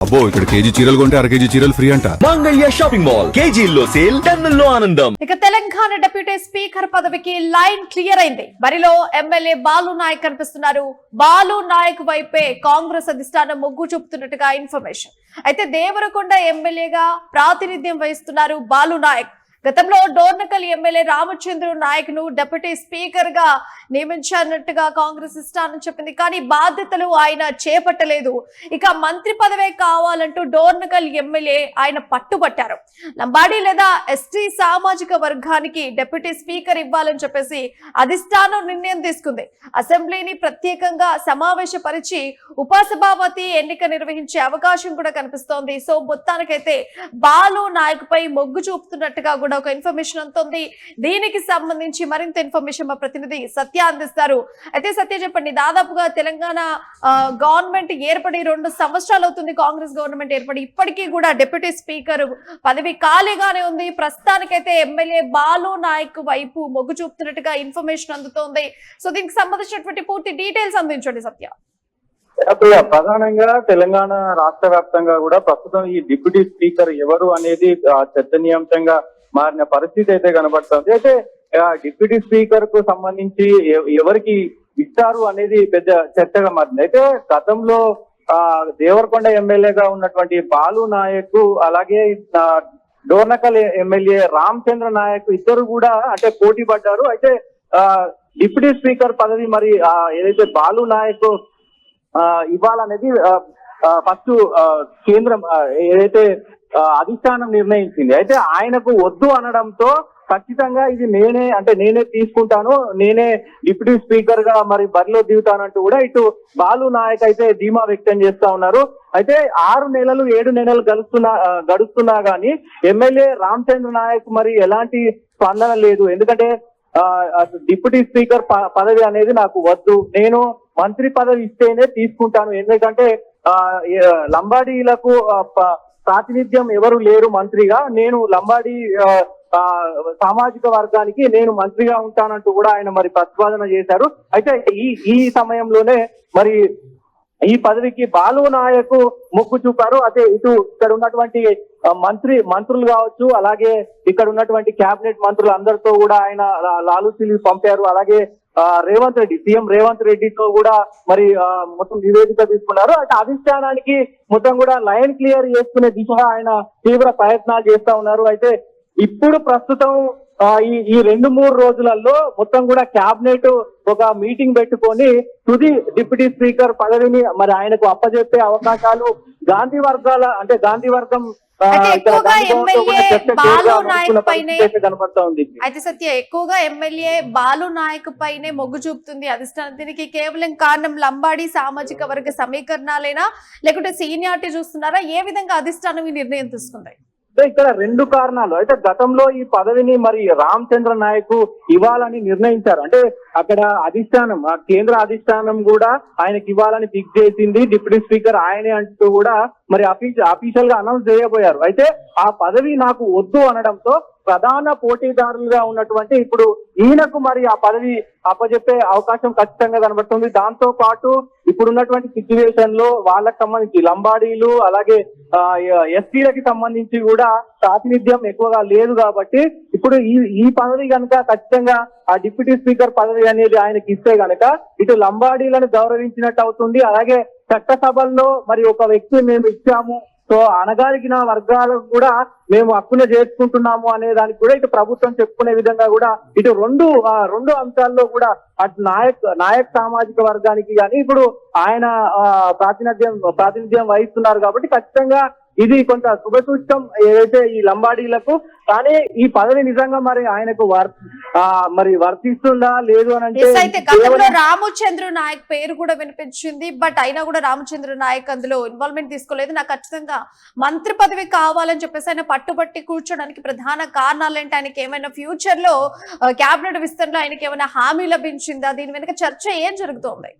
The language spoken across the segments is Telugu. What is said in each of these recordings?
అబ్బో ఇక్కడ కేజీ చీరలు కొంటే అర కేజీ చీరలు ఫ్రీ అంట. మంగళ్య షాపింగ్ మాల్ కేజీల్లో సేల్, టన్నుల్లో ఆనందం. ఇక తెలంగాణ డిప్యూటీ స్పీకర్ పదవికి లైన్ క్లియర్ అయింది. బరిలో ఎమ్మెల్యే బాలు నాయక్ కనిపిస్తున్నారు. బాలు నాయక్ వైపే కాంగ్రెస్ అధిష్టానం మొగ్గు చూపుతున్నట్టుగా ఇన్ఫర్మేషన్. అయితే దేవరకొండ ఎమ్మెల్యేగా ప్రాతినిధ్యం వహిస్తున్నారు బాలు నాయక్. గతంలో డోర్నకల్ ఎమ్మెల్యే రామచంద్ర నాయక్ ను డిప్యూటీ స్పీకర్ గా నియమించినట్టుగా కాంగ్రెస్ ఇష్టాన్ని చెప్పింది. కానీ బాధ్యతలు ఆయన చేపట్టలేదు. ఇక మంత్రి పదవే కావాలంటూ డోర్నకల్ ఎమ్మెల్యే ఆయన పట్టుబట్టారు. లంబాడి లేదా ఎస్టీ సామాజిక వర్గానికి డిప్యూటీ స్పీకర్ ఇవ్వాలని చెప్పేసి అధిష్టానం నిర్ణయం తీసుకుంది. అసెంబ్లీని ప్రత్యేకంగా సమావేశపరిచి ఉపసభాపతి ఎన్నిక నిర్వహించే అవకాశం కూడా కనిపిస్తోంది. సో మొత్తానికైతే బాలు నాయక్ పై మొగ్గు చూపుతున్నట్టుగా ఒక ఇన్ఫర్మేషన్ అందుతుంది. దీనికి సంబంధించి మరింత ఇన్ఫర్మేషన్ మా ప్రతినిధి సత్య అందిస్తారు. అయితే సత్య చెప్పండి, దాదాపుగా తెలంగాణ గవర్నమెంట్ ఏర్పడి 2 సంవత్సరాలు అవుతుంది. కాంగ్రెస్ గవర్నమెంట్ ఏర్పడి ఇప్పటికీ కూడా డిప్యూటీ స్పీకర్ పదవి ఖాళీగానే ఉంది. ప్రస్తుతానికైతే ఎమ్మెల్యే బాలు నాయక్ వైపు మొగ్గు చూపుతున్నట్టుగా ఇన్ఫర్మేషన్ అందుతోంది. సో దీనికి సంబంధించినటువంటి పూర్తి డీటెయిల్స్ అందించండి సత్య. ప్రధానంగా తెలంగాణ రాష్ట్ర వ్యాప్తంగా కూడా ప్రస్తుతం ఈ డిప్యూటీ స్పీకర్ ఎవరు అనేది చర్చనీయాంశంగా మారిన పరిస్థితి అయితే కనబడుతుంది. అయితే డిప్యూటీ స్పీకర్ కు సంబంధించి ఎవరికి ఇస్తారు అనేది పెద్ద చర్చగా మారింది. అయితే గతంలో దేవరకొండ ఎమ్మెల్యేగా ఉన్నటువంటి బాలు నాయక్, అలాగే డోర్నకల్ ఎమ్మెల్యే రామచంద్ర నాయక్ ఇద్దరు కూడా అంటే పోటీ పడ్డారు. అయితే డిప్యూటీ స్పీకర్ పదవి మరి ఏదైతే బాలు నాయక్ ఇవ్వాలనేది ఫస్ట్ కేంద్రం ఏదైతే అధిష్టానం నిర్ణయించింది. అయితే ఆయనకు వద్దు అనడంతో ఖచ్చితంగా ఇది నేనే తీసుకుంటాను, నేనే డిప్యూటీ స్పీకర్ గా మరి బరిలో దిగుతానంటూ కూడా ఇటు బాలు నాయక్ అయితే ధీమా వ్యక్తం చేస్తా ఉన్నారు. అయితే 6 నెలలు 7 నెలలు గడుస్తున్నా గానీ ఎమ్మెల్యే రామచంద్ర నాయక్ మరి ఎలాంటి స్పందన లేదు. ఎందుకంటే డిప్యూటీ స్పీకర్ పదవి అనేది నాకు వద్దు, నేను మంత్రి పదవి ఇస్తేనే తీసుకుంటాను. ఎందుకంటే లంబాడీలకు ప్రాతినిధ్యం ఎవరు లేరు మంత్రిగా, నేను లంబాడీ సామాజిక వర్గానికి నేను మంత్రిగా ఉంటానంటూ కూడా ఆయన మరి ప్రతిపాదన చేశారు. అయితే ఈ సమయంలోనే మరి ఈ పదవికి బాలు నాయక్ మొగ్గు చూపారు. అయితే ఇటు ఇక్కడ ఉన్నటువంటి మంత్రులు కావచ్చు, అలాగే ఇక్కడ ఉన్నటువంటి కేబినెట్ మంత్రులు అందరితో కూడా ఆయన లాలూచీలు పంపారు. అలాగే సీఎం రేవంత్ రెడ్డితో కూడా మరి మొత్తం నివేదిక తీసుకున్నారు. అంటే అధిష్టానానికి మొత్తం కూడా లైన్ క్లియర్ చేసుకునే దిశగా ఆయన తీవ్ర ప్రయత్నాలు చేస్తా ఉన్నారు. అయితే ఇప్పుడు ప్రస్తుతం ఈ 2-3 రోజులలో మొత్తం కూడా కేబినెట్ ఒక మీటింగ్ పెట్టుకొని తుది డిప్యూటీ స్పీకర్ పదవిని మరి ఆయనకు అప్పజెప్పే అవకాశాలు గాంధీ వర్గం కనపడతా ఉంది. అయితే సత్య ఎక్కువగా ఎమ్మెల్యే బాలు నాయక్ పైనే మొగ్గు చూపుతుంది అధిష్టానం. దీనికి కేవలం కారణం లంబాడీ సామాజిక వర్గ సమీకరణాలైనా లేకుంటే సీనియారిటీ చూస్తున్నారా? ఏ విధంగా అధిష్టానం ఈ నిర్ణయం తీసుకుంది? ఇక్కడ 2 కారణాలు. అయితే గతంలో ఈ పదవిని మరి రామచంద్ర నాయక్ ఇవ్వాలని నిర్ణయించారు. అంటే అక్కడ అధిష్టానం, కేంద్ర అధిష్టానం కూడా ఆయనకి ఇవ్వాలని ఫిక్స్ చేసింది. డిప్యూటీ స్పీకర్ ఆయనే అంటూ కూడా మరి అఫీషియల్ గా అనౌన్స్ చేయబోయారు. అయితే ఆ పదవి నాకు వద్దు అనడంతో ప్రధాన పోటీదారులుగా ఉన్నటువంటి ఇప్పుడు ఈయనకు మరి ఆ పదవి అప్పచెప్పే అవకాశం ఖచ్చితంగా కనబడుతుంది. దాంతో పాటు ఇప్పుడున్నటువంటి సిచ్యువేషన్ లో వాళ్ళకి సంబంధించి లంబాడీలు అలాగే ఎస్టీలకి సంబంధించి కూడా ప్రాతినిధ్యం ఎక్కువగా లేదు కాబట్టి ఇప్పుడు ఈ పదవి కనుక ఖచ్చితంగా ఆ డిప్యూటీ స్పీకర్ పదవి అనేది ఆయనకి ఇస్తే గనక ఇటు లంబాడీలను గౌరవించినట్టు అవుతుంది. అలాగే చట్టసభల్లో మరి ఒక వ్యక్తి మేము ఇచ్చాము, సో అణగారిన వర్గాలకు కూడా మేము హక్కున చేసుకుంటున్నాము అనే దానికి కూడా ఇటు ప్రభుత్వం చెప్పుకునే విధంగా కూడా ఇటు రెండు అంశాల్లో కూడా అటు నాయక్ సామాజిక వర్గానికి కానీ ఇప్పుడు ఆయన ప్రాతినిధ్యం వహిస్తున్నారు కాబట్టి ఖచ్చితంగా ఇది కొంత శుభసూచకం ఏదైతే ఈ లంబాడీలకు. కానీ ఈ పదవి నిజంగా మరి ఆయనకు మరి వర్తిస్తుందా లేదు అని అంటే గతంలో రామచంద్ర నాయక్ పేరు కూడా వినిపించింది. బట్ అయినా కూడా రామచంద్ర నాయక్ అందులో ఇన్వాల్వ్మెంట్ తీసుకోలేదు. నాకు ఖచ్చితంగా మంత్రి పదవి కావాలని చెప్పేసి ఆయన పట్టుబట్టి కూర్చోడానికి ప్రధాన కారణాలు ఏంటి? ఆయనకి ఏమైనా ఫ్యూచర్ లో కేబినెట్ విస్తరణలో ఆయనకి ఏమైనా హామీ లభించిందా? దీని వెనుక చర్చ ఏం జరుగుతోంది?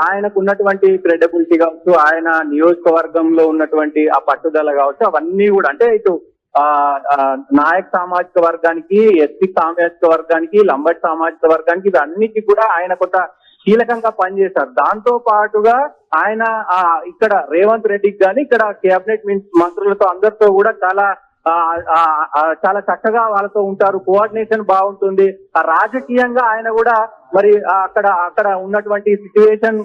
ఆయనకు ఉన్నటువంటి క్రెడిబిలిటీ కావచ్చు, ఆయన నియోజకవర్గంలో ఉన్నటువంటి ఆ పట్టుదల కావచ్చు, అవన్నీ కూడా అంటే ఇటు నాయక్ సామాజిక వర్గానికి, ఎస్టీ సామాజిక వర్గానికి, లంబాడి సామాజిక వర్గానికి ఇవన్నిటి కూడా ఆయన కొంత కీలకంగా పనిచేశారు. దాంతో పాటుగా ఆయన ఇక్కడ రేవంత్ రెడ్డికి కానీ ఇక్కడ కేబినెట్ మంత్రులతో అందరితో కూడా చాలా చక్కగా వాళ్ళతో ఉంటారు. కోఆర్డినేషన్ బాగుంటుంది. రాజకీయంగా ఆయన కూడా మరి అక్కడ ఉన్నటువంటి సిచ్యువేషన్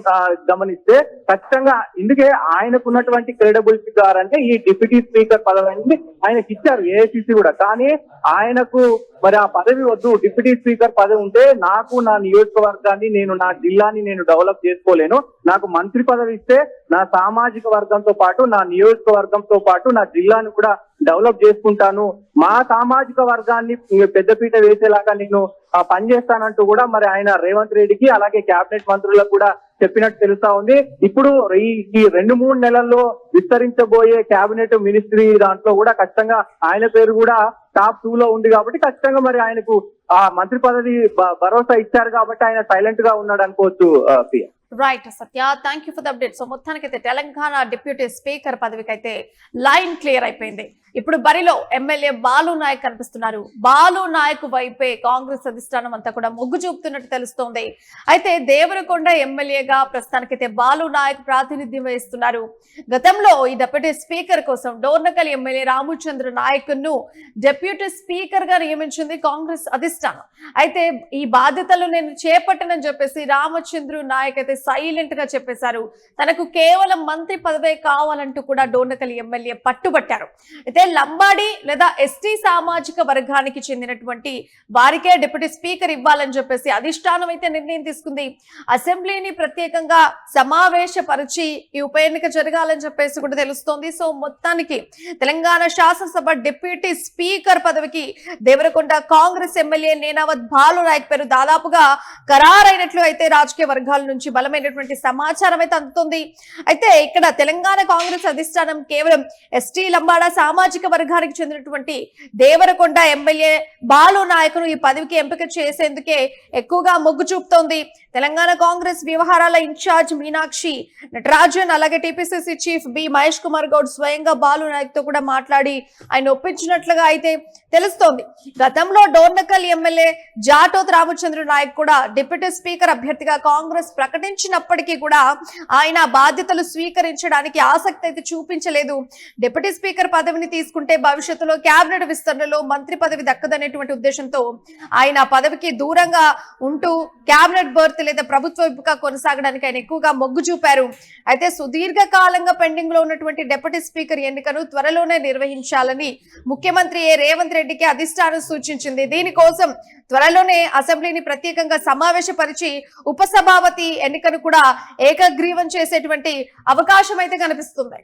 గమనిస్తే ఖచ్చితంగా ఇందుకే ఆయనకున్నటువంటి క్రెడిబిలిటీ అంటే ఈ డిప్యూటీ స్పీకర్ పదవి అనేది ఆయనకి ఇచ్చారు ఏఐసిసి కూడా. కానీ ఆయనకు మరి ఆ పదవి వద్దు, డిప్యూటీ స్పీకర్ పదవి ఉంటే నాకు నా నియోజకవర్గాన్ని నా జిల్లాని నేను డెవలప్ చేసుకోలేను, నాకు మంత్రి పదవి ఇస్తే నా సామాజిక వర్గంతో పాటు నా నియోజకవర్గంతో పాటు నా జిల్లాను కూడా డెవలప్ చేసుకుంటాను, మా సామాజిక వర్గాన్ని పెద్దపీట వేసేలాగా నేను పనిచేస్తానంటూ కూడా మరి ఆయన రేవంత్ రెడ్డికి అలాగే కేబినెట్ మంత్రులకు కూడా చెప్పినట్టు తెలుస్తా ఉంది. ఇప్పుడు ఈ 2-3 నెలల్లో విస్తరించబోయే కేబినెట్ మినిస్ట్రీ దాంట్లో కూడా ఖచ్చితంగా ఆయన పేరు కూడా టాప్ 2 లో ఉంది. కాబట్టి ఖచ్చితంగా మరి ఆయనకు ఆ మంత్రి పదవి భరోసా ఇచ్చారు కాబట్టి ఆయన సైలెంట్ గా ఉన్నాడు అనుకోవచ్చు. Right Satya, thank you for the update. So మొత్తానికైతే తెలంగాణ డిప్యూటీ స్పీకర్ పదవికి అయితే లైన్ క్లియర్ అయిపోయింది. ఇప్పుడు బరిలో ఎమ్మెల్యే బాలు నాయక్ కనిపిస్తున్నారు. బాలు నాయక్ వైపే కాంగ్రెస్ అధిష్టానం అంతా కూడా మొగ్గు చూపుతున్నట్టు తెలుస్తోంది. అయితే దేవరకొండ ఎమ్మెల్యేగా ప్రస్తుతానికైతే బాలు నాయక్ ప్రాతినిధ్యం వహిస్తున్నారు. గతంలో ఈ డిప్యూటీ స్పీకర్ కోసం డోర్నకల్ ఎమ్మెల్యే రామచంద్ర నాయక్ ను డిప్యూటీ స్పీకర్ గా నియమించింది కాంగ్రెస్ అధిష్టానం. అయితే ఈ బాధ్యతలు నేను చేపట్టనని చెప్పేసి రామచంద్ర నాయక్ అయితే సైలెంట్ గా చెప్పేశారు. తనకు కేవలం మంత్రి పదవే కావాలంటూ కూడా డోర్నకల్ ఎమ్మెల్యే పట్టుబట్టారు. అయితే లంబాడి లేదా ఎస్టీ సామాజిక వర్గానికి చెందినటువంటి వారికే డిప్యూటీ స్పీకర్ ఇవ్వాలని చెప్పేసి అధిష్టానం అయితే నిర్ణయం తీసుకుంది. అసెంబ్లీని ప్రత్యేకంగా సమావేశపరిచి ఈ ఉప ఎన్నిక జరగాలని చెప్పేసి కూడా తెలుస్తోంది. సో మొత్తానికి తెలంగాణ శాసనసభ డిప్యూటీ స్పీకర్ పదవికి దేవరకొండ కాంగ్రెస్ ఎమ్మెల్యే నేనావత్ బాలు నాయక్ పేరు దాదాపుగా ఖరారైనట్లు అయితే రాజకీయ వర్గాల నుంచి బలమైనటువంటి సమాచారం అయితే అందుతుంది. అయితే ఇక్కడ తెలంగాణ కాంగ్రెస్ అధిష్టానం కేవలం ఎస్టీ లంబాడా సామాజిక వర్గానికి చెందినటువంటి దేవరకొండ ఎమ్మెల్యే బాలు నాయకును ఈ పదవికి ఎంపిక చేసేందుకే ఎక్కువగా మొగ్గు చూపుతోంది. తెలంగాణ కాంగ్రెస్ వ్యవహారాల ఇన్ఛార్జ్ మీనాక్షి నటరాజన్ అలాగే TPCC chief B Mahesh Kumar Goud స్వయంగా బాలు నాయక్ తో కూడా మాట్లాడి ఆయన ఒప్పించినట్లుగా అయితే తెలుస్తోంది. గతంలో డోర్నకల్ ఎమ్మెల్యే జాటోత్ రామచంద్ర నాయక్ కూడా డిప్యూటీ స్పీకర్ అభ్యర్థిగా కాంగ్రెస్ ప్రకటించినప్పటికీ కూడా ఆయన బాధ్యతలు స్వీకరించడానికి ఆసక్తి అయితే చూపించలేదు. డిప్యూటీ స్పీకర్ పదవిని తీసుకుంటే భవిష్యత్తులో కేబినెట్ విస్తరణలో మంత్రి పదవి దక్కదనేటువంటి ఉద్దేశంతో ఆయన పదవికి దూరంగా ఉంటూ కేబినెట్ బర్త్ లేదా ప్రభుత్వ వైపుగా కొనసాగడానికి ఆయన ఎక్కువగా మొగ్గు చూపారు. అయితే సుదీర్ఘ కాలంగా పెండింగ్ లో ఉన్నటువంటి డిప్యూటీ స్పీకర్ ఎన్నికను త్వరలోనే నిర్వహించాలని ముఖ్యమంత్రి రేవంత్ రెడ్డికి అధిష్టానం సూచించింది. దీనికోసం త్వరలోనే అసెంబ్లీని ప్రత్యేకంగా సమావేశపరిచి ఉపసభాపతి ఎన్నికను కూడా ఏకగ్రీవం చేసేటువంటి అవకాశం అయితే కనిపిస్తుంది.